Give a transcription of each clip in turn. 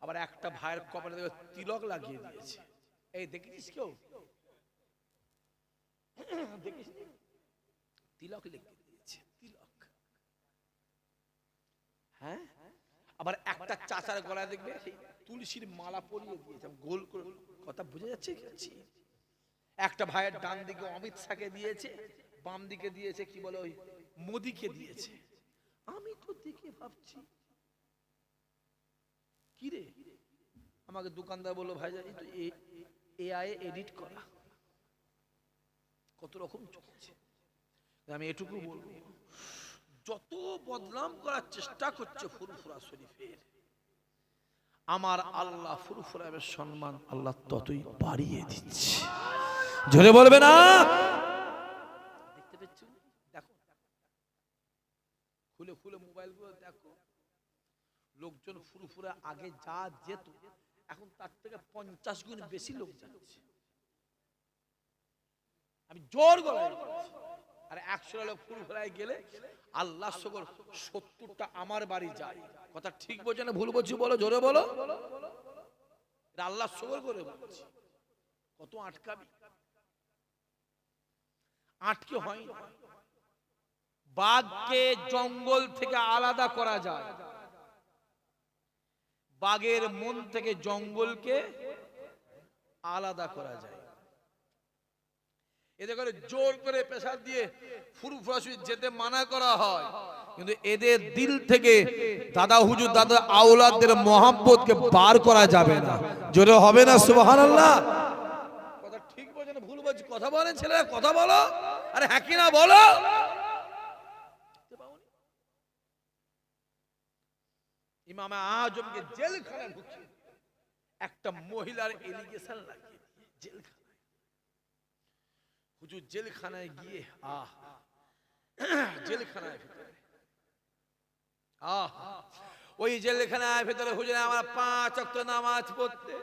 আবার একটা ভাইয়ের কপালে তিলক লাগিয়ে দিয়েছে। এই দেখেছিস কেউ? দেখিস তিলক লিখে দিয়েছে, তিলক। হ্যাঁ, আবার একটা চাচার গলায় দেখবে তুলসীর মালা পরিয়ে দিয়েছে গোল করে। কথা বুঝে যাচ্ছে কি? একটা ভাইয়ের ডান দিকে অমিত শাহকে দিয়েছে, বাম দিকে দিয়েছে কি বলে ওই মোদিকে দিয়েছে। আমি তো দেখে ভাবছি কি রে, আমাকে দোকানদার বললো ভাই এআই এডিট করা, কত রকম চলছে। আমি এটুকু বলবো, যত বদনাম করার চেষ্টা করছে ফুরফুরা শরীফের, আমার আল্লাহ ফুরফুরার সম্মান আল্লাহ ততই বাড়িয়ে দিচ্ছে। জোরে বলবে না? দেখতে পাচ্ছ? দেখো, খুলে খুলে মোবাইল গুলো দেখো, লোকজন ফুরফুরা আগে যা যেত এখন তার থেকে 50 গুণ বেশি লোক যাচ্ছে। আমি জোর গলায় বলছি, আর 100 লোক ফুরফুরায় গেলে আল্লাহ সগর 70টা আমার বাড়ি যায়। কথা ঠিক বলছে না ভুল বলছি? বলো, জোরে বলো। এটা আল্লাহ সগর করে বলছি। কত আটকাবি, আটকে হয় না। বাঘকে জঙ্গল থেকে আলাদা করা যায়, বাঘের মন থেকে জঙ্গলকে আলাদা করা যায়। এদের করে জোর করে প্রেসার দিয়ে ফুরফুরা শরীফ যেতে মানা করা হয়, কিন্তু এদের দিল থেকে দাদা হুজুর দাদা আওলাদদের মহব্বতকে বার করা যাবে না। জোরে হবে না সুবহানাল্লাহ? কথা ঠিক বলছে না ভুল বলছি? কথা বলেন ছেলেরা, কথা বলো। আরে হ্যাঁ কি না বলো। ইমামে আজমকে জেলখানায় ঢুকিয়ে একটা মহিলার এলিগেশন লাগিয়ে জেলখানায়। হুজুর জেলখানায় গিয়ে জেলখানায় ভিতরে ওই জেলখানায় ভিতরে হুজুর আমার 5 ওয়াক্ত নামাজ পড়তে,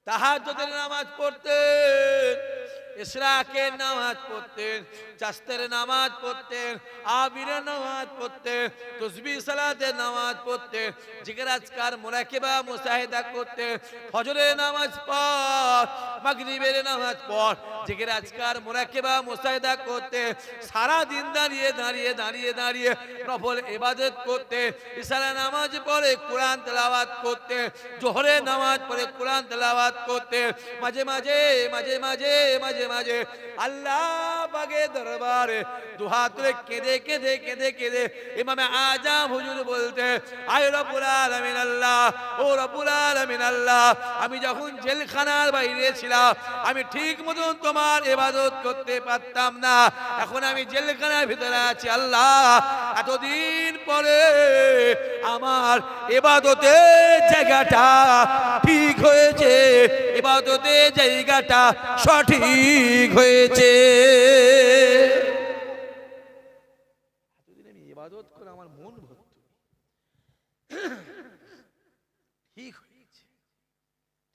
তাহাজ্জুদের নামাজ পড়তেন, ইশরাকের নামাজ পড়তেন, চাস্তের নামাজ পড়তেন, আবিরের নামাজ পড়তেন, তাসবিহ সালাতের নামাজ পড়তেন, জিকির আজকার মুরাকাবা মুশাহিদা করতেন, ফজরের নামাজ পড়, মাগরিবের নামাজ পড়, জিকির আজকার মুরাকাবা মুশাহিদা করতে, সারা দিন দাঁড়িয়ে দাঁড়িয়ে দাঁড়িয়ে দাঁড়িয়ে নফল ইবাদত করতে, ইশারা নামাজ পড়ে কোরআন তেলাওয়াত করতে, জোহরের নামাজ পড়ে কোরআন তেলাওয়াত করতে, মাঝে মাঝে মাঝে মাঝে মাঝে মাঝে আল্লাহ পাকের দরবারে দুহাত তুলে কেঁদে কেঁদে কেঁদে কেঁদে ইমামে আজম হুজুর বলতে, আয় রব্বুল আলামিন আল্লাহ, ও রব্বুল আলামিন আল্লাহ, আমি যখন জেলখানার বাইরে ছিলাম আমি ঠিক মতন তোমার ইবাদত করতে পারতাম না, এখন আমি জেলখানার ভিতরে আছি আল্লাহ, এতদিন পরে আমার ইবাদতের জায়গাটা ঠিক হয়েছে, ইবাদতের জায়গাটা সঠিক হয়েছে। এতদিন আমি ইবাদত করে আমার মন ভর্তি, ঠিক হয়েছে।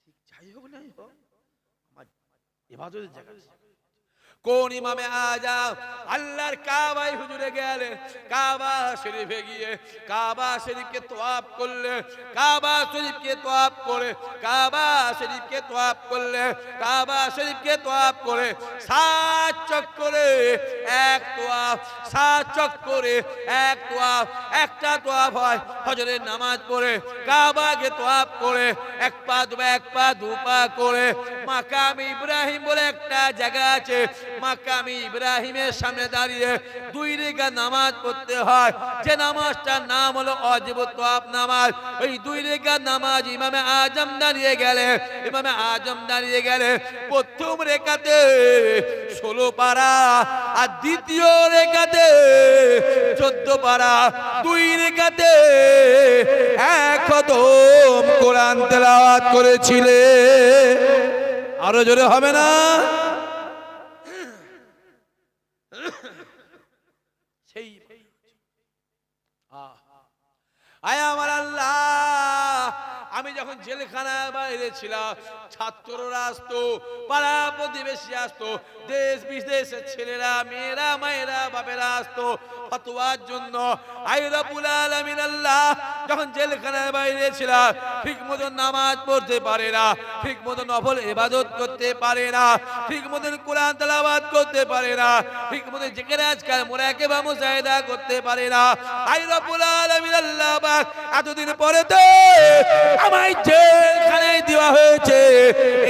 ঠিক যাই হোক নাই হোক, আমার ইবাদতের জায়গা। কোন ইমামে আজম আল্লাহর কাবায় হুজুরে গেলেন, কাবা শরীফে গিয়ে কাবা শরীফকে তওয়াফ করলে, কাবা শরীফকে তওয়াফ করে, কাবা শরীফকে তওয়াফ করলে, কাবা শরীফকে তওয়াফ করে 7 চক্করে এক তওয়াফ, 7 চক্করে এক তওয়াফ, একটা তওয়াফ হয় ফজরের নামাজ পড়ে কাবাকে তওয়াফ করে এক পা দু পা করে মাকাম ইব্রাহিম বলে একটা জায়গা আছে, মাকাম ইব্রাহিমের সামনে দাঁড়িয়ে 2 রাকাত নামাজ পড়তে হয়, যে নামাজটার নাম হলো ওয়াজিব তওয়াফ নামাজ। ওই 2 রাকাত নামাজ ইমামে আজম দাঁড়িয়ে গেলে, ইমামে আজম দাঁড়িয়ে গেলে প্রথম রাকাতে 16 পারা আর দ্বিতীয় রাকাতে 14 পারা, 2 রাকাতে 1 খতম কোরআন তেলাওয়াত করেছিলেন। আরো জোরে হবে না? সেই আয় আমার আল্লাহ, আমি যখন জেলখানার বাইরে ছিলাম, ছাত্ররা আসতো, পাড়া প্রতিবেশী আসতো, দেশ বিদেশের ছেলেরা, মেয়েরা, মায়েরা, বাপেরা আসতো ফতোয়ার জন্য। আই রব্বুল আলামিন আল্লাহ যখন জেলখানার বাইরে ছিলাম, ঠিক মতো নামাজ পড়তে পারে না, ঠিক মতো নফল ইবাদত করতে পারে না, ঠিক মতো কোরআন তেলাওয়াত করতে পারে না, ঠিক মতো জিকির আজকার মুরাকাবা মুজাহিদা করতে পারে না। আই রব্বুল আলামিন আল্লাহ পাক এতদিন পরে তো আমায় জেলখানায় দেওয়া হয়েছে।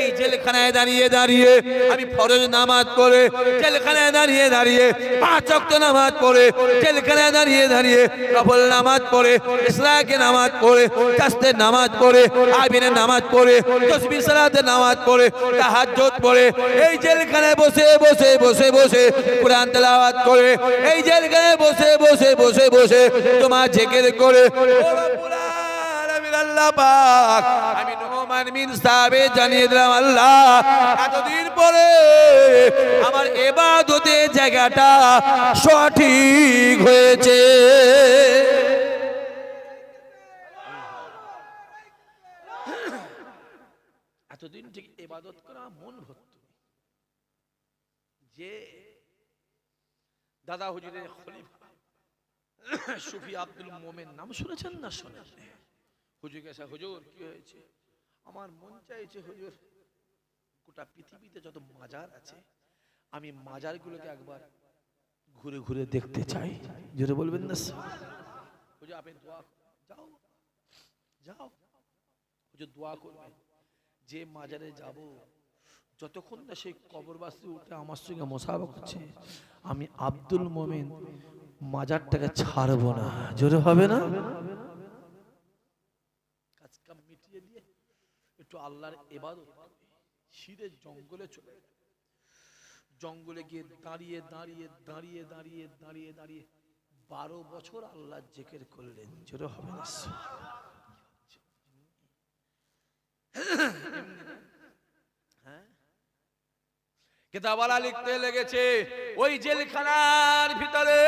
এই জেলখানায় দাঁড়িয়ে দাঁড়িয়ে আমি ফরজ নামাজ পড়ে, জেলখানায় দাঁড়িয়ে দাঁড়িয়ে 5 ওয়াক্ত নামাজ পড়ে, জেলখানায় দাঁড়িয়ে দাঁড়িয়ে নফল নামাজ পড়ে, ইশরাকে নামাজ পড়ে, তাসবিহের নামাজ পড়ে, আবিনের নামাজ পড়ে, তাসবিহ সালাতের নামাজ পড়ে, তাহাজ্জুদ পড়ে, এই জেলখানায় বসে বসে বসে বসে কোরআন তেলাওয়াত করে, এই জেলখানায় বসে বসে বসে বসে তোমার জিকির করে। ও রব্বুল আলামিন আল্লাহ পাক, আমি নোমান বিন সাবিত জানিয়ে দিলাম আল্লাহ এতদিন পরে আমার ইবাদতের জায়গাটা সঠিক হয়েছে। এতদিন ঠিক ইবাদত করা মন ভরত। যে দাদা হুজুরের খলিফা সুফি আব্দুল মোমেন নাম শুনেছেন না? শোনেন। হুজুর কাছে, হুজুর কি হয়েছে? আমার মন চাইছে হুজুর গোটা পৃথিবীতে যত মাজার আছে আমি মাজারগুলোকে একবার ঘুরে ঘুরে দেখতে চাই। জোরে বলবেন না? হুজুর আপনি দোয়া যাও যাও, হুজুর দোয়া করবেন যে মাজারে যাব যতক্ষণ না সেই কবরবাসী উঠে আমার সঙ্গে মোসাফা করছে আমি আব্দুল মোমেন মাজারটাকে ছাড়বো না। জোরে হবে না? কাজ কাম মিটিয়ে দিয়ে একটু আল্লাহর ইবাদত, সিঁড়ে জঙ্গলে চলে, জঙ্গলে গিয়ে দাঁড়িয়ে দাঁড়িয়ে দাঁড়িয়ে দাঁড়িয়ে দাঁড়িয়ে দাঁড়িয়ে 12 বছর আল্লাহ জিকির করলেন। জোরে হবে না? কিতাবওয়ালা লিখতে লেগেছে ওই জেলখানার ভিতরে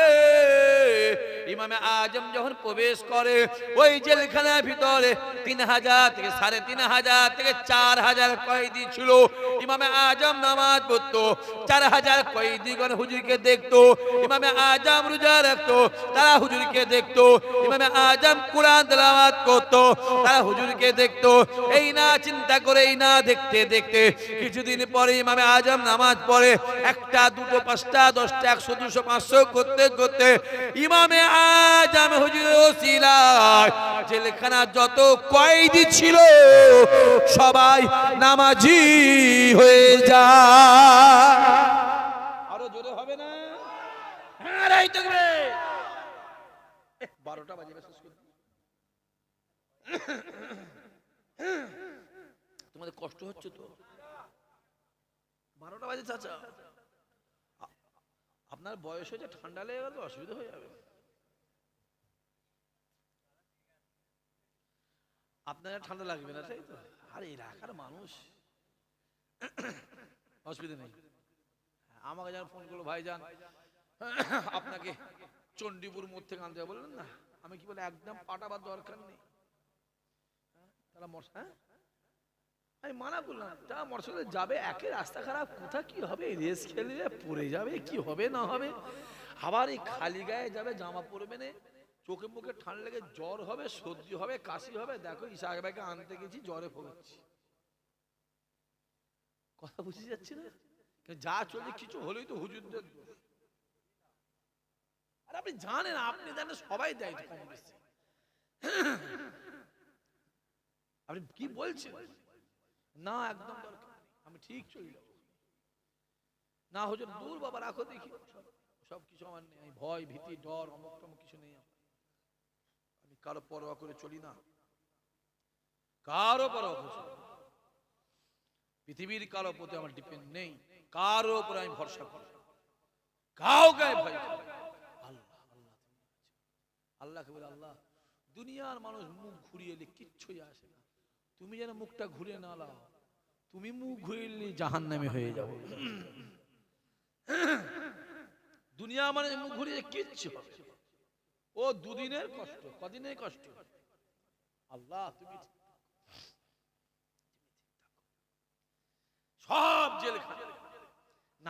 ইমামে আজম যখন প্রবেশ করে, ওই জেলখানার ভিতরে 3000 থেকে 3500 থেকে 4000 কয়েদি ছিল। ইমামে আজম নামাজ পড়তো, 4000 কয়েদিগণ হুজুরকে দেখতো। ইমামে আজম রোজা রাখতো, তারা হুজুরকে দেখতো। ইমামে আজম কোরআন তেলাওয়াত করতো, তারা হুজুরকে দেখতো। এই না চিন্তা করে, এই না দেখতে দেখতে কিছুদিন পরে ইমামে আজম নামাজ পড়ে, 1টা 2টো 5টা 10টা 100 200 500 করতে করতে ইমামে আজম হুজুরের ওসিলায় জেলখানা যত কয়েদি ছিল সবাই নামাজি হয়ে যায়। আরো জোরে হবে না? হ্যাঁ রাই থাকবে। 12টা বাজে শেষ করে তোমাদের কষ্ট হচ্ছে তো? 12টা বাজে চাচা, আপনার বয়স হয়েছে, ঠান্ডা লেগে গেলে অসুবিধা হয়ে যাবে। আপনার ঠান্ডা লাগবে না তাই তো? আর এলাকার মানুষ অসুবিধা নেই। আমাকে যেন ফোন করলো, ভাই যান আপনাকে চণ্ডীপুর মোড় থেকে আনতে বললেন না, আমি কি বলে একদম পাঠাবার দরকার নেই। তারা হ্যাঁ আমি মানা করলাম, তা মোটরসাইকেলে যাবে, একে রাস্তা খারাপ, কোথা কি হবে, রেস খেলে পড়ে যাবে, কি হবে না হবে, আবার এই খালি গায়ে যাবে, জামা পরবে না, চোখে মুখে ঠান্ডা লেগে জ্বর হবে, সর্দি হবে, কাশি হবে। দেখো ইসাক ভাইকে আনতে গেছি, জ্বরে ভোগাচ্ছি। কথা বুঝে যাচ্ছে না? যা চলছে কিছু হলেই তো হুজুরদের। আর আপনি জানেন, আপনি জানেন সবাই দেয় কম বেশি। আপনি কি বলছেন? না একদম দরকার, আমি ঠিক চলে যাব। না হুজুর দূর বাবা, রাখো দেখি, সব কিছু আমার নেই, ভয় ভীতি ডর অমুক টমুক কিছু নেই। আমি কারো পরোয়া করে চলি না, কারো পরোয়া করে চলি না। পৃথিবীর কারো প্রতি আমার ডিপেন্ড নেই, কারো উপরে আমি ভরসা করি, কাউকে ভয় করি। আল্লাহ আল্লাহ আল্লাহকে বলে, আল্লাহ দুনিয়ার মানুষ মুখ ঘুরিয়ে এলে কিচ্ছুই আসে না, তুমি যেন মুখটা ঘুরিয়ে না লাও, তুমি মুখ ঘুরিয়ে জাহান্নামে হয়ে যাবে। দুনিয়া মানে মুখ ঘুরিয়ে কিচ্ছু হবে, ও দুদিনের কষ্ট, কদিনের কষ্ট। আল্লাহ তুমি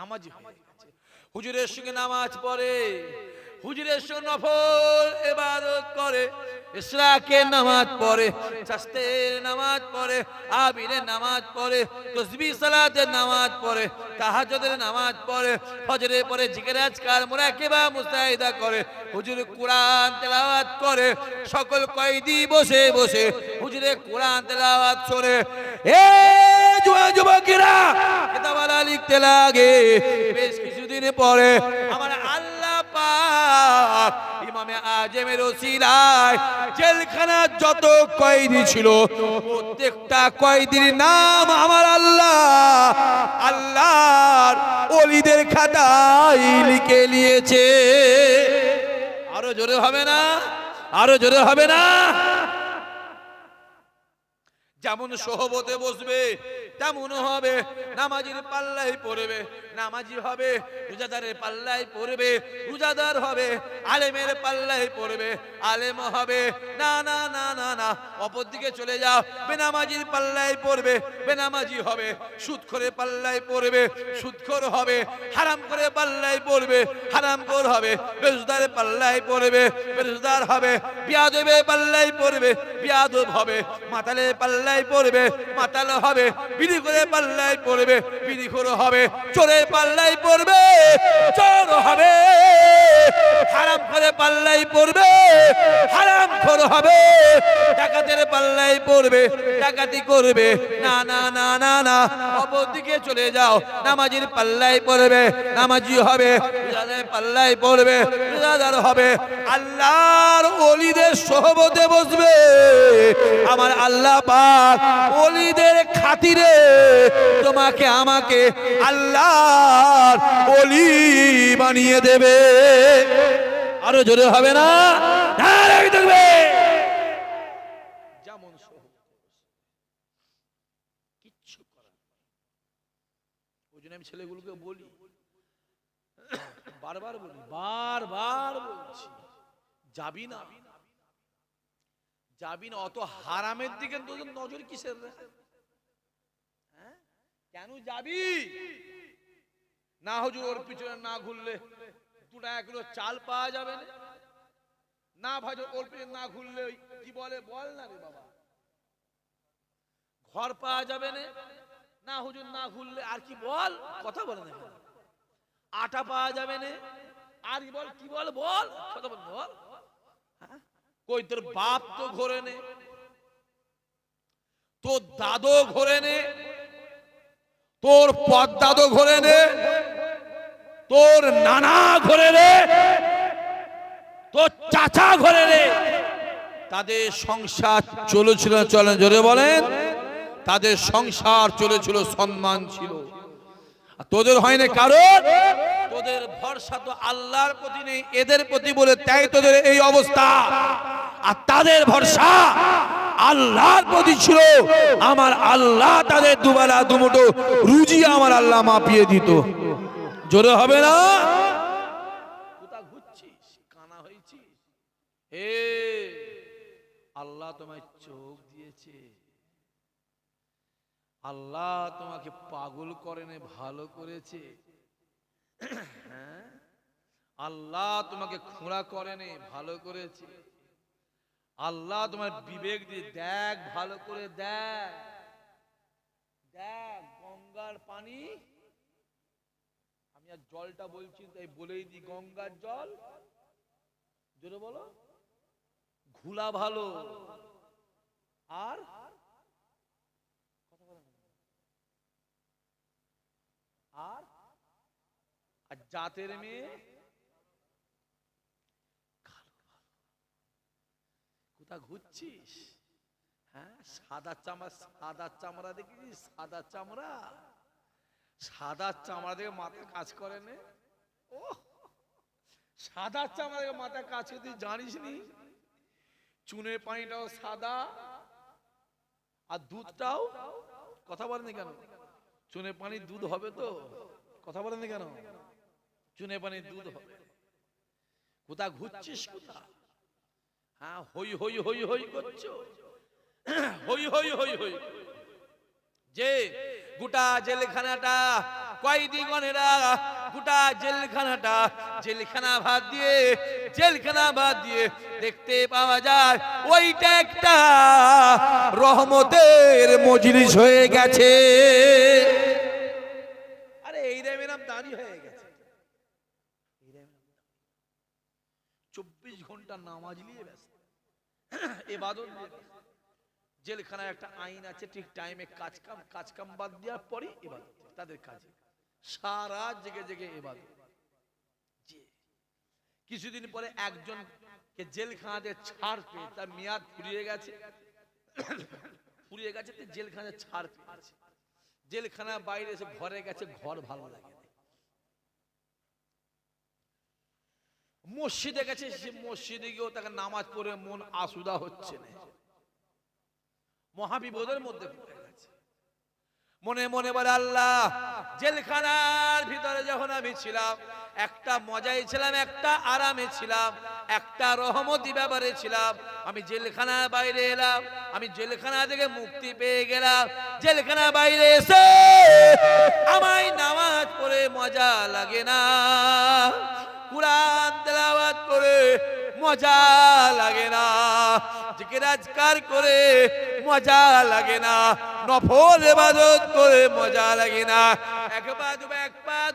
নামাজি হয়ে গেছে, হুজুরের সঙ্গে নামাজ পড়ে, হুজুরের সঙ্গে নফল ইবাদত করে, ইশরাকের নামাজ পড়ে, চাস্তের নামাজ পড়ে, আবিরের নামাজ পড়ে, তাসবিহ সালাতের নামাজ পড়ে, তাহাজ্জুদের নামাজ পড়ে, ফজরের পরে জিকির আজকার মুরাকাবা মুস্তাহিদা করে, হুজুর কোরআন তেলাওয়াত করে, সকল কয়েদি বসে বসে হুজুরের কোরআন তেলাওয়াত শোনে। এ যুবকেরা কিতাবালা লিখতে লাগে। বেশ কিছুদিন পরে আমার আল্লাহ পাক ইমামে আজমের ওসিলায় জেলখানা যত কয়েদি ছিল প্রত্যেকটা কয়েদির নাম আমার আল্লাহ আল্লাহর ওলিদের খাতায় লিখে নিয়েছে। আরো জোরে হবে না? আরো জোরে হবে না? যেমন সোহবতে বসবে তেমন হবে, নামাজির পাল্লায় পড়বে নামাজি হবে, রোজাদারের পাল্লায় পড়বে রোজাদার হবে, আলেমের পাল্লায় পড়বে আলেম হবে। না না না না না, অপর দিকে চলে যাও, বেনামাজির পাল্লায় পড়বে বেনামাজি হবে, সুদখোরের পাল্লায় পড়বে সুদখোর হবে, হারাম করে পাল্লায় পড়বে হারামখোর হবে, বেরোজদারের পাল্লায় পড়বে বেরোজদার হবে, বিয়াদবের পাল্লায় পড়বে বিয়াদব হবে, মাতালের পাল্লায় পড়বে মাতাল হবে, বিড়ি করে পাল্লায় পড়বে বিড়িখোর হবে, চোরের পাল্লায় পড়বে চোর হবে, হারাম করে পাল্লায় পড়বে হারামখোর হবে, ডাকাতের পাল্লায় পড়বে ডাকাতি করবে। না না না না না, অপর দিকে চলে যাও, নামাজির পাল্লায় পড়বে নামাজি হবে, রোজাদারের পাল্লায় পড়বে রোজাদার হবে। আল্লাহর ওলিদের সোহবতে বসবে আমার আল্লাহ পাক ওলিদের খাতিরে তোমাকে আমাকে আল্লাহর ওলি বানিয়ে দেবে। আরো জোরে হবে না? যেমন কিচ্ছু করার, ওই জন্য আমি ছেলেগুলোকে বলি, বারবার বলি, বারবার বলছি, যাবি না যাবি না, অত হারামের দিকে তোদের নজর কিসের? কেন যাবি না? হুজুর ওর পিছনে না ঘুরলে 2 টাকা কিলো চাল পাওয়া যাবে না, না ভাই ওর পিছনে না ঘুরলে কি বলে বল না রে বাবা, ঘর পাওয়া যাবে না, না হুজুর না ঘুরলে আর কি বল, কথা বলে না, আটা পাওয়া যাবে না, আর কি বল কি বল বল, কথা বল বল। কই তোর বাপ তো ঘোরে নে, তোর দাদু ঘোরে নে, তোর পদ্দাদো ঘোরে নে, তোর নানা ঘোরে রে, তোর চাচা ঘোরে রে, তাদের সংসার চলেছিল, চলেন জোরে বলেন, তাদের সংসার চলেছিল, সম্মান ছিল, তোদের হয় না। কারণ তোদের ভরসা তো আল্লাহর প্রতি নেই, এদের প্রতি বলে তাই তোদের এই অবস্থা। আর তাদের ভরসা আল্লাহর প্রতি ছিল, আমার আল্লাহ তাদের দুবেলা দুমুঠো রুজি আমার আল্লাহ মাপিয়ে দিত। জোরে হবে না? কোথা ঘুরছিস, কানা হয়েছিস? হে আল্লাহ তোমায় চোখ দিয়েছে, আল্লাহ তোমাকে পাগল করেনি, ভালো করেছে। হ্যাঁ, আল্লাহ তোমাকে খোঁড়া করেনি, ভালো করেছে। আল্লাহ তোমার বিবেক দিয়ে দেখ, ভালো করে দেখ, দেখ গঙ্গার পানি, আমি আর জলটা বলছি তাই বলেই দিই, গঙ্গার জল জোরে বলো ঘোলা ভালো, আর আর জাতের মেয়ে কোথা ঘুরছিস? হ্যাঁ, সাদা চামড়া, সাদা চামড়া দেখেছিস? সাদা চামড়া, সাদা চামড়া দেখে মাথা কাজ করে না। ও সাদা চামড়া দেখে মাথা কাজ করে, তুই জানিস নি চুনের পানিটাও সাদা আর দুধটাও, কথা বলেন কেন? চুনের পানির দুধ হবে তো, কথা বলেন কেন? চুনের পানির দুধ হবে। কোথা ঘুরছিস কোথা? হ্যাঁ, হই হই হই হই করছো, হই হই হই হই। যে গোটা জেলখানাটা কয়েদিগণেরা গোটা জেলখানা বাদ দিয়ে দেখতে পাওয়া যায় ওইটা একটা রহমতের মজলিস হয়ে গেছে। আরে এই রেমেরাম দাঁড়িয়ে হয়ে গেছে, 24 ঘন্টা নামাজ নিয়ে ব্যস্ত, ইবাদত নিয়ে ব্যস্ত। জেলখানায় একটা আইন আছে, ঠিক টাইমে কাজ কাম বাদ দেওয়ার পরই ইবাদত তাদের কাজে, সারা জেগে জেগে ইবাদত। কিছুদিন পরে একজনকে জেলখানাতে ছাড় পেয়ে, তার মেয়াদ ফুরিয়ে গেছে, জেলখানাতে ছাড় পেয়েছে। জেলখানা বাইরে এসে ঘরে গেছে, ঘর ভালো লাগে না। মসজিদে গেছে, সে মসজিদে গিয়েও তাকে নামাজ পড়ে মন আসুদা হচ্ছে না, মহাবিপদের মধ্যে পড়ে গেছে। মনে মনে বলে, আল্লাহ, জেলখানার ভিতরে যখন আমি ছিলাম একটা মজায় ছিলাম, একটা আরামে ছিলাম, একটা রহমতি ব্যাপারে ছিলাম। আমি জেলখানার বাইরে এলাম, আমি জেলখানা থেকে মুক্তি পেয়ে গেলাম। জেলখানা বাইরে এসে আমায় নামাজ পড়ে মজা লাগে না, কুরআন তেলাওয়াত করে মজা লাগে না, জিকির আজকার করে মজা লাগে না, নফল ইবাদত করে মজা লাগে না। এক পা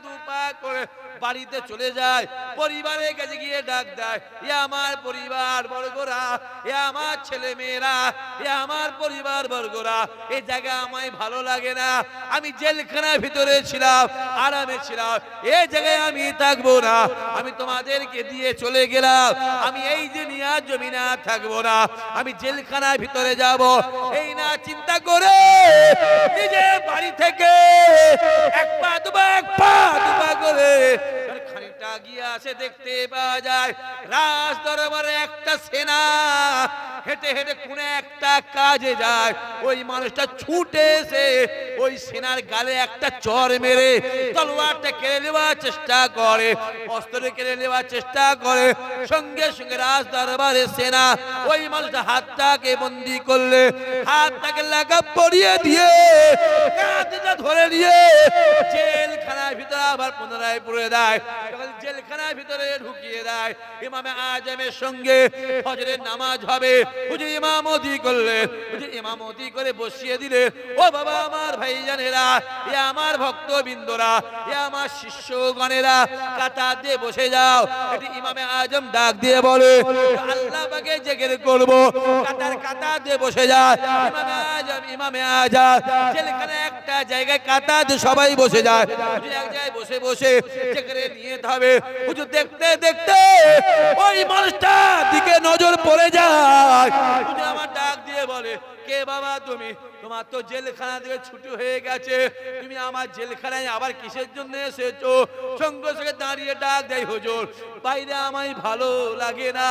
দু পা করে বাড়িতে চলে যায়, পরিবারের কাছে গিয়ে ডাক দেয়, এ আমার পরিবার বর্গরা, এ আমার ছেলে মেয়েরা, এ আমার পরিবার বর্গরা, এই জায়গা আমায় ভালো লাগে না, আমি জেলখানার ভিতরে ছিলাম, আরামে ছিলাম, এই জায়গায় আমি থাকবো না, আমি তোমাদেরকে দিয়ে চলে গেলাম, আমি এই যে নিয়াজ জমিনা থাকবো না, আমি জেলখানার ভিতরে যাব। এই না চিন্তা করে নিজের বাড়ি থেকে এক পা দুপা করে খানিকটা গিয়ে আসে, দেখতে পাওয়া যায় রাজ দরবারে একটা সেনা হেঁটে হেঁটে কোন একটা কাজে যায়। ওই মানুষটা ছুটে এসে ওই সেনার গালে একটা চর মেরে তলোয়ারটা কেড়ে নেওয়ার চেষ্টা করে, অস্ত্র কেড়ে নেওয়ার চেষ্টা করে। সঙ্গে সঙ্গে রাজ দরবারে সেনা ওই মানুষটা হাতটাকে বন্দি করলে, হাতটাকে লাগা পরিয়ে দিয়ে কাঁধটা ধরে নিয়ে জেলখানার ভিতরে আবার পুনরায় পুরে দেয়, জেলখানার ভিতরে ঢুকিয়ে দেয়। ইমামে আজমের সঙ্গে ফজরের নামাজ হবে, হুজুর ইমামতি করলে, হুজুর ইমামতি করে বসিয়ে দিলে, ও বাবা আমার ভাইজানেরা, এ আমার ভক্তবৃন্দরা, এ আমার শিষ্যগণেরা, কাতার দিয়ে বসে যাও। এটি ইমামে আজম ডাক দিয়ে বলে, আল্লাহ পাকে জিকির করব, কাতার দিয়ে বসে যায়। ইমামে আজম জেলখানে একটা জায়গায় কাতার দিয়ে সবাই বসে যায়, এক জায়গায় বসে বসে জিকির নিয়ে হবে। হুজুর দেখতে দেখতে ওই মানুষটার দিকে নজর পড়ে যায়। হুজুর আমার ডাক দিয়ে বলে, কে বাবা তুমি? তোমার তো জেলখানা থেকে ছুটি হয়ে গেছে, তুমি আমার জেলখানায় আবার কিসের জন্য এসেছো? সঙ্গে সঙ্গে দাঁড়িয়ে ডাক দেয়, হুজুর বাইরে আমায় ভালো লাগে না,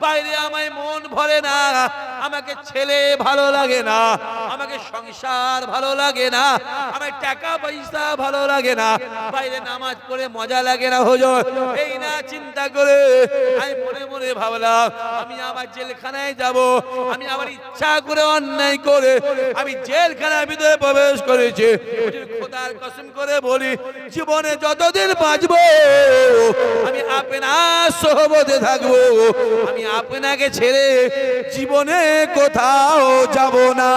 বাইরে আমায় মন ভরে না, আমাকে ছেলে ভালো লাগে না, আমাকে সংসার ভালো লাগে না, আমার টাকা পয়সা ভালো লাগে না, বাইরে নামাজ পড়ে মজা লাগে না হুজুর। এই না চিন্তা করে আমি মনে মনে ভাবলাম, আমি আবার জেলখানায় যাব, আমি আবার ইচ্ছা করে অন্যায় করে আমি জেলখানার ভিতরে প্রবেশ করেছি। খোদার কসম করে বলি, জীবনে যতদিন বাঁচবো আমি আপনার সোহবতে থাকবো, আমি আপনাকে ছেড়ে জীবনে কোথাও যাব না।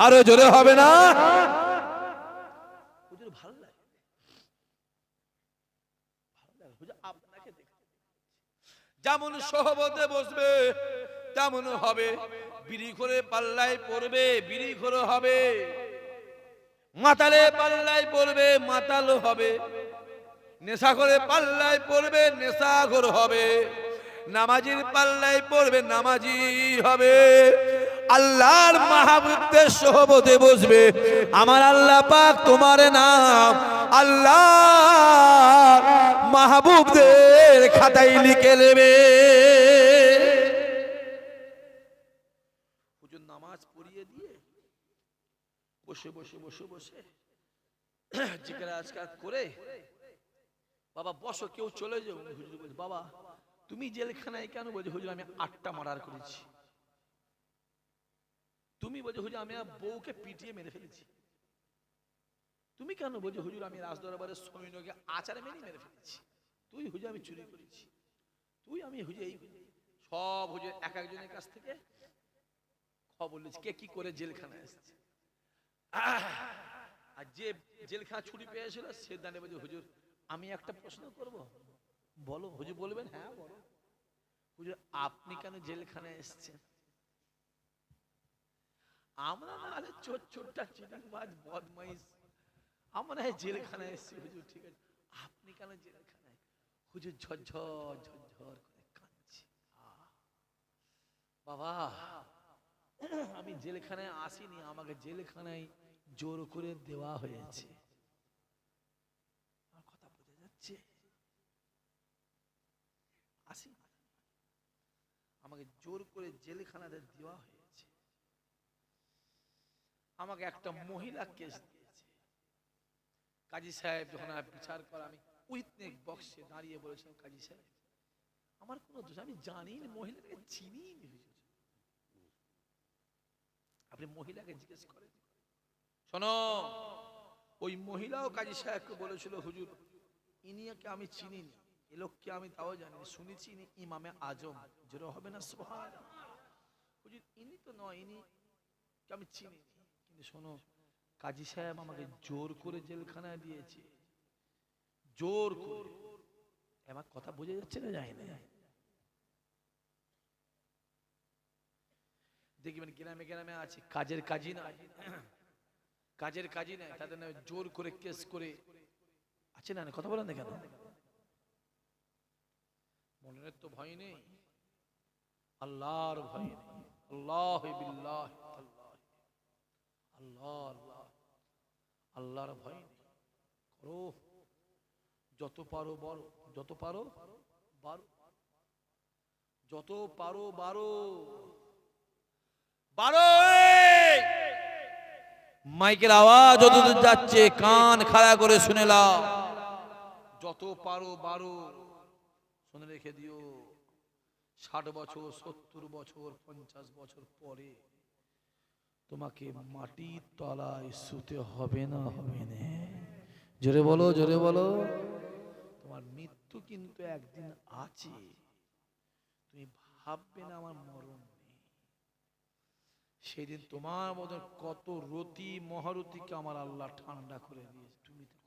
আরো জোরে হবে না? ভালো লাগে, আপনাকে যেমন সোহবতে বসবে তেমন হবে, বিড়ি করে পাল্লায় পড়বে বিড়ি করে হবে, মাতালে পাল্লায় পড়বে মাতাল হবে, নেশা করে পাল্লায় পড়বে নেশাখোর হবে, নামাজির পাল্লায় পড়বে নামাজি হবে। আল্লাহর মাহবুবদের সোহবতে বসবে, আমার আল্লাহ পাক তোমার নাম আল্লাহ মাহবুবদের খাতায় লিখে নেবে। হুজুর নামাজ পড়িয়ে দিয়ে বসে বসে বসে বসে জিকির আজকার করে, বাবা বসো, কেউ চলে যাও। হুজুর বলছে, বাবা তুমি জেলখানায় কেন? বলছে, হুজুর আমি 8টা মার্ডার করেছি। তুমি বলছো, হুজুর আমি বউকে পিটিয়ে মেরে ফেলেছি। তুমি কেন বলছো হুজুর আমি রাজদরবারের সৈন্যকে আচারে মেরে ফেলেছি, তুই হুজুর আমি চুরি করেছি, তুই আমি হুজুর এই সব হুজুর এক একজনের কাছ থেকে খবর নিয়েছি কে কি করে জেলখানায় এসেছে। আর যে জেলখানা ছুটি পেয়েছিল সে দাঁড়িয়ে বলছে হুজুর আমি একটা প্রশ্ন করব, বলো। হুজুর বলবেন হ্যাঁ বলো। হুজুর আপনি কেন জেলখানায় এসেছেন? আমরা না হলে চোর চোরটা চিটিংবাজ বদমাইশ, আমরা জেলখানায় এসেছি। হুজুর ঠিক আছে, আপনি কেন জেলখানায়? হুজুর ঝরঝর ঝরঝর করে কাঁদছে। বাবা আমি জেলখানায় আসিনি, আমাকে জেলখানায় জোর করে দেওয়া হয়েছে। আমার কথা বোঝা যাচ্ছে? আসি আমাকে জোর করে জেলখানাতে দেওয়া হয়েছে। আমাকে একটা মহিলা কেস দিয়েছে। কাজী সাহেব যখন বিচার করা, আমি উইটনেস বক্সে দাঁড়িয়ে বলেছিলাম কাজী সাহেব আমার কোনো দোষ, আমি জানি না, মহিলাকে চিনি নি। আপনি মহিলাকে জিজ্ঞেস করেন। শোনো, ওই মহিলাও কাজী সাহেবকে বলেছিল হুজুর ইনিকে আমি চিনি নি, এ লোককে আমি তাও জানি, শুনেছি ইনি ইমামে আজম। যেটা হবে না সুবহানাল্লাহ। হুজুর ইনি তো নয়, ইনি আমি চিনি নি। কিন্তু শোনো, কাজী সাহেব আমাকে জোর করে জেলখানায় দিয়েছে, জোর করে। আমার কথা বোঝা যাচ্ছে না? যায় না? দেখবেন গ্রামে গ্রামে আছে কাজের কাজই না, কাজের কাজই নাই, তাদের নামে জোর করে কেস করে আছে না? কথা বলেন না কেন? মনের তো ভয় নেই, আল্লাহর ভয় নেই। আল্লাহ বিল্লাহ, আল্লাহ আল্লাহ, আল্লাহর ভয় নেই। করো যত পারো বড়, যত পারো বারো, যত পারো বারো বারো। মাইকের আওয়াজ যতদূর যাচ্ছে কান খাড়া করে শুনে নাও। যত পারো বারো, শুনে রেখে দিও। 60 বছর 70 বছর 50 বছর পরে তোমাকে মাটির তলায় শুতে হবে না? হবে না? জোরে বলো, জোরে বলো। তোমার মৃত্যু কিন্তু একদিন আছে, তুমি ভাববে না আমার মরণ নেই। সেদিন তোমার মতন কত রতি মহারতিকে আমার আল্লাহ ঠান্ডা করে দিয়েছে। তুমি তো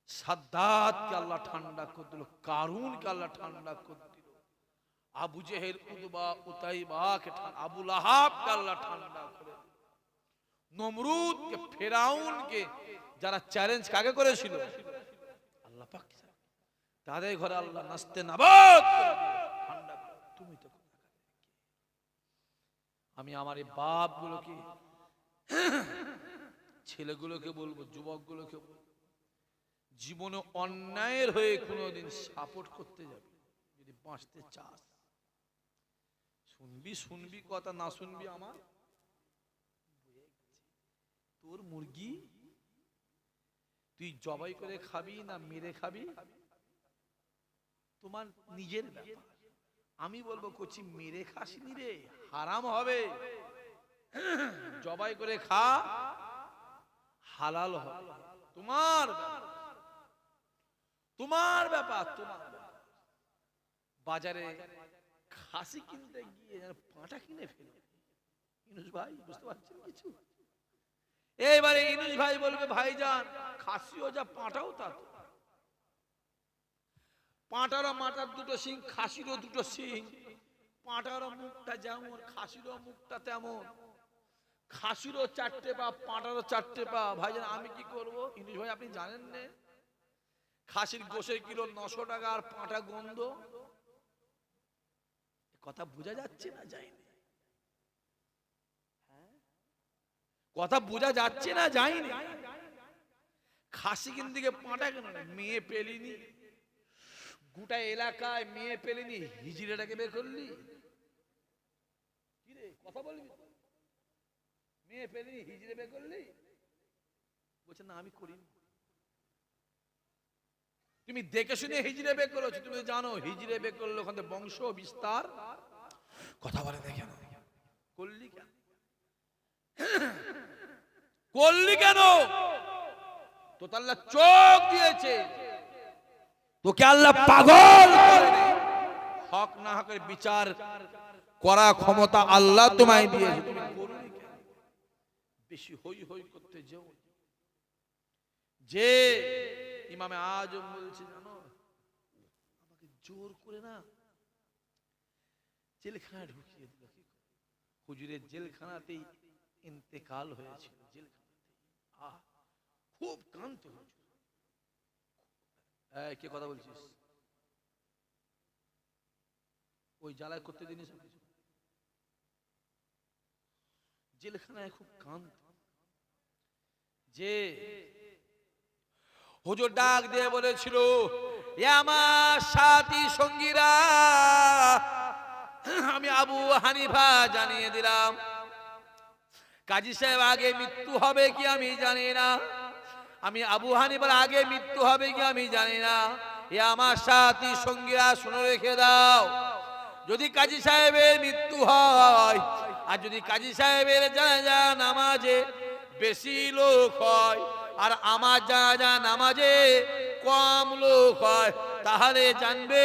সাদ্দাতকে আল্লাহ ঠান্ডা করে দিল, কারুনকে আল্লাহ ঠান্ডা করে দিল, আবু জেহেল উতবা উতাইবাকে, আবু লাহাবকে আল্লাহ ঠান্ডা করে দিল, নমরুদকে, ফেরাউনকে, যারা চ্যালেঞ্জ কাকে করেছিল আল্লাহ পাক, তাদের ঘরে আল্লাহ নাস্তে নাবাদ করে দিল, ঠান্ডা করে। তুমি তো আমি আমার এই বাপগুলোকে, ছেলেগুলোকে বলবো, যুবকগুলোকে বলবো, জীবনে অন্যায়ের হয়ে কোনোদিন সাপোর্ট করতে যাবে যদি বাঁচতে চাস। শুনবি শুনবি কথা, না শুনবি আমার তোর মুরগি তুই জবাই করে খাবি না মেরে খাবি তোমার নিজের ব্যাপার। আমি বলবো করছি মেরে খাসনি রে, হারাম হবে। জবাই করে খা, হালাল হবে, তোমার ব্যাপার, তোমার ব্যাপার, তোমার ব্যাপার। বাজারে খাসি কিনতে গিয়ে পাঁটা কিনে ফেলে ইনুস ভাই, বুঝতে পারছেন কিছু? এইবারে ইনুস ভাই বলবে ভাইজান খাসিও যা পাঁটাও তা, পাঁটারও মাথার দুটো শিং, খাসিরও দুটো শিং, পাঁটারও মুখটা যেমন খাসিরও মুখটা তেমন, খাসিরও 4টে পা পাঁটারও 4টে পা। ভাইজান আমি কি করব? ইনুস ভাই আপনি জানেন না খাসির গোশের কিলো 900 টাকা আর পাঁটা গন্ধ। কথা বোঝা যাচ্ছে না? যায়নি? কথা বোঝা যাচ্ছে না? যায়নি? খাসি কিন দিকে পাঁটা কেন মেয়ে পেলিনি, গোটা এলাকায় মেয়ে পেলিনি, হিজড়েটাকে বের করলি কি রে? কথা বলবি? মেয়ে পেলিনি, হিজড়ে বের করলি? বলছে না আমি করিনি। তুমি দেখে শুনে হিজড়ে বের করেছো, তুমি জানো হিজড়ে বের করলে ওখানে বংশ বিস্তার। কথা বলে না কেন? করলি কেন? করলি কেন? তো আল্লাহ চোখ দিয়েছে, তোকে আল্লাহ পাগল করেনি। হক না হকের বিচার করা ক্ষমতা আল্লাহ তোমায় দিয়েছে, তুমি করনি কেন? বেশি হই হই করতে যেও। যে ইমামে আজম বলছে, জানো আমাকে জোর করে না জেলখানায় ঢুকিয়ে দিল। হুজুরের জেলখানাতেই ইন্তেকাল হয়েছিল, জেলখানাতে। খুব কান্ত হুজুর। কে কথা বলছিস? ওই জ্বালায় করতে দিন সব কিছু। জেলখানায় খুব কান্ত। যে হুজুর ডাক দিয়ে বলেছিল, এ আমার সাথী সঙ্গীরা, আমি আবু হানিফা জানিয়ে দিলাম, কাজী সাহেব আগে মৃত্যু হবে কি আমি জানি না, আমি আবু হানিফার আগে মৃত্যু হবে কি আমি জানি না। এ আমার সাথী সঙ্গীরা শুনে রেখে দাও, যদি কাজী সাহেবের মৃত্যু হয় আর যদি কাজী সাহেবের জানাজা নামাজে বেশি লোক হয় আর আমার জানাজা নামাজে কম লোক হয়, তাহলে জানবে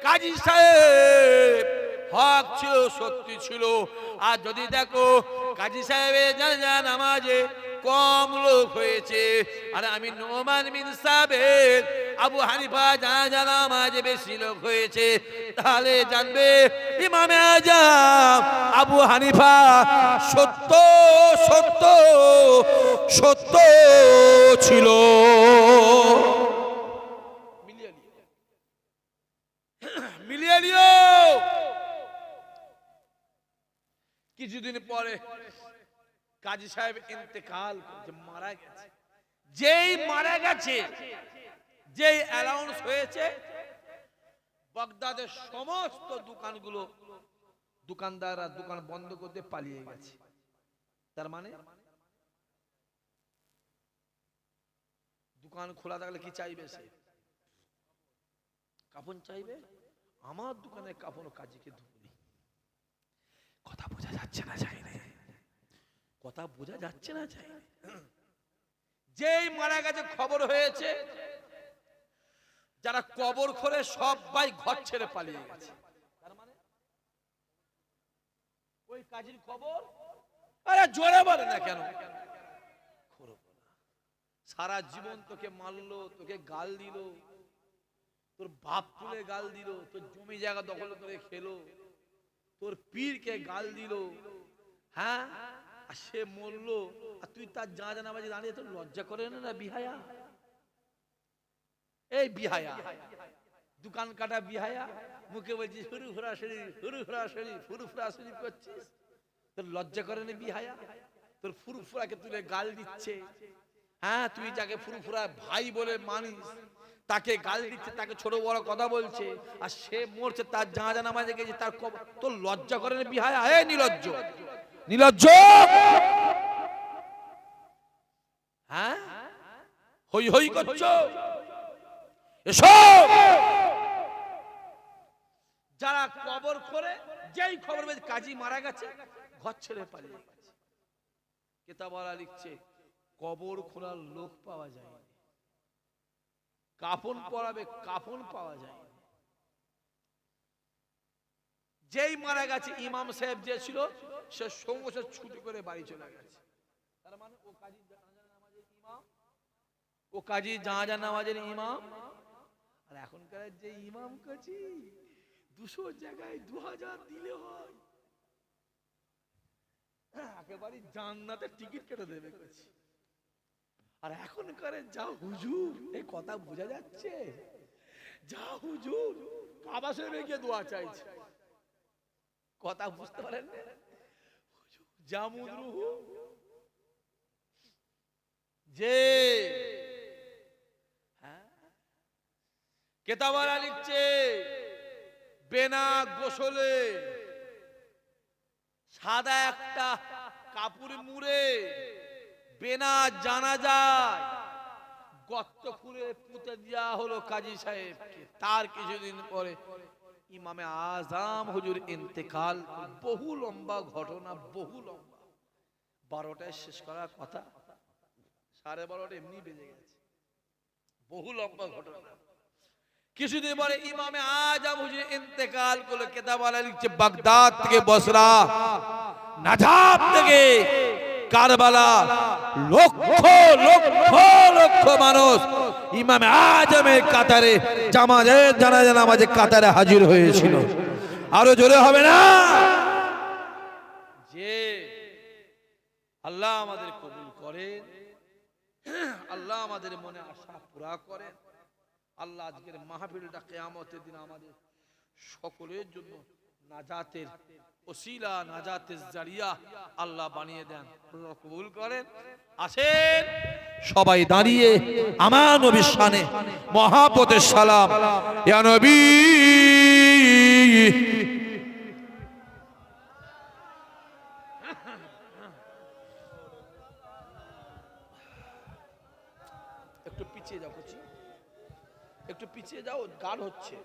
কাজী সাহেব হক ছিল, সত্যি ছিল। আর যদি দেখো কাজী সাহেবের জানাজা নামাজে কম লোক হয়েছে আর আমি নোমান বিন সাবিত আবু হানিফা জানাজা নামাজে বেশি লোক হয়েছে, তাহলে জানবে ইমামে আজম আবু হানিফা সত্য সত্য সত্য ছিল। মিলিয়ে নিও। কিছুদিন পরে কাজী সাহেব ইন্তেকাল করছে, মারা গেছে। যেই মারা গেছে, যেই অ্যালাউন্স হয়েছে, বাগদাদের সমস্ত দোকানগুলো দোকানদাররা দোকান বন্ধ করতে পালিয়ে গেছে। তার মানে দোকান খোলা থাকলে কি চাইবে? সে কাফন চাইবে। আমার দোকানে কাফন কাজীকে ধুবনি। কথা বোঝা যাচ্ছে না? চাই না, কথা বোঝা যাচ্ছে না? চাই। যেই মারা গেছে খবর হয়েছে, যারা কবর খোঁড়ে সবাই ঘর ছেড়ে পালিয়ে গেছে। তার মানে ওই কাজীর খবর, আরে জোরে বলে না কেন? সারা জীবন তোকে মারলো, তোকে গাল দিল, তোর বাপ তুলে গাল দিল, তোর জমি জায়গা দখল করে খেলো, তোর পীরকে গাল দিল, হ্যাঁ, আর সে মরলো, আর তুই তার জানাজা নামাজে দাঁড়িয়ে তোর লজ্জা করে না? বিহায়া, এই বিহায়া, দোকান কাটা বিহায়া, মুখে বলছিস হুরুফুরা শরীফ, হুরুফুরা শরীফ, হুরুফুরা শরীফ করছিস, তোর লজ্জা করে না? বিহায়া, তোর ফুরফুরাকে তুলে গাল দিচ্ছে। হ্যাঁ, তুই যাকে ফুরফুরা ভাই বলে মানিস তাকে গাল দিচ্ছে, তাকে ছোট বড় কথা বলছে, আর সে মরছে, তার জানাজা নামাজে গেছে, তার তোর লজ্জা করে না? বিহায়া, হে নির্লজ্জ, নির্লজ্জ। হ্যাঁ, হই হই করছো। এসো। যারা কবর করে, যেই খবর পেয়েছে কাজী মারা গেছে, ঘর ছেড়ে পালিয়ে গেছে। কেতাবওয়ালা লিখছে, কবর খোলার লোক পাওয়া যায়, কাফন পরাবে কাফন পাওয়া যায়। যেই মারা গেছে, ইমাম সাহেব যে ছিল সে সঙ্গে সঙ্গে ছুটি করে বাড়ি চলে গেছে। তার মানে ও কাজী জানাজা নামাজের ইমাম, ও কাজী জানাজা নামাজের ইমাম। আর এখনকার যে ইমাম কাজী 200 জায়গায় 2000 দিলে হয়, একেবারে জান্নাতের টিকিট কেটে দেবে কাছে। আর এখনকার যা হুজুর, এই কথা বোঝা যাচ্ছে? যা হুজুর কাবা শরীফে গিয়ে দোয়া চাইছে, কথা বুঝতে পারেন না? জামুদ্রুহু যে কেতাবওয়ালা লিখছে, বেনা গোসলে সাদা একটা কাপড় মুড়ে বেনা জানাজায় গর্ত খুঁড়ে পুঁতে দেওয়া হলো কাজী সাহেবকে। তার কিছুদিন পরে ইমামে আজম হুজুর ইন্তেকাল। বহু লম্বা ঘটনা, বহু লম্বা। 12টায় শেষ করার কথা, 12:30 এমনি বেজে গেছে, বহু লম্বা ঘটনা। কিছুদিন পরে ইমামে আজম হুজুর ইন্তেকাল করলো। কেতাবওয়ালা লিখছে বাগদাদ থেকে বসরা, নাজাফ থেকে কারবালা, লক্ষ লক্ষ লক্ষ মানুষ ইমামে আজমের কাতারে জানাজা নামাজে কাতারে হাজির হয়েছিল। আরো জোরে হবে না? যে আল্লাহ আমাদের কবুল করেন, আল্লাহ আমাদের মনে আশা পুরা করেন। আল্লাহ আজকের মাহফিলটা কিয়ামতের দিন আমাদের সকলের জন্য নাজাতের ওসিলা, নাজাতের জারিয়া আল্লাহ বানিয়ে দেন, আল্লাহ কবুল করেন। আসেন সবাই দাঁড়িয়ে আমার নবীর শানে মহাপতের সালাম। ইয়া নবী, একটু পিছিয়ে যাও, একটু পিছিয়ে যাও, গান হচ্ছে।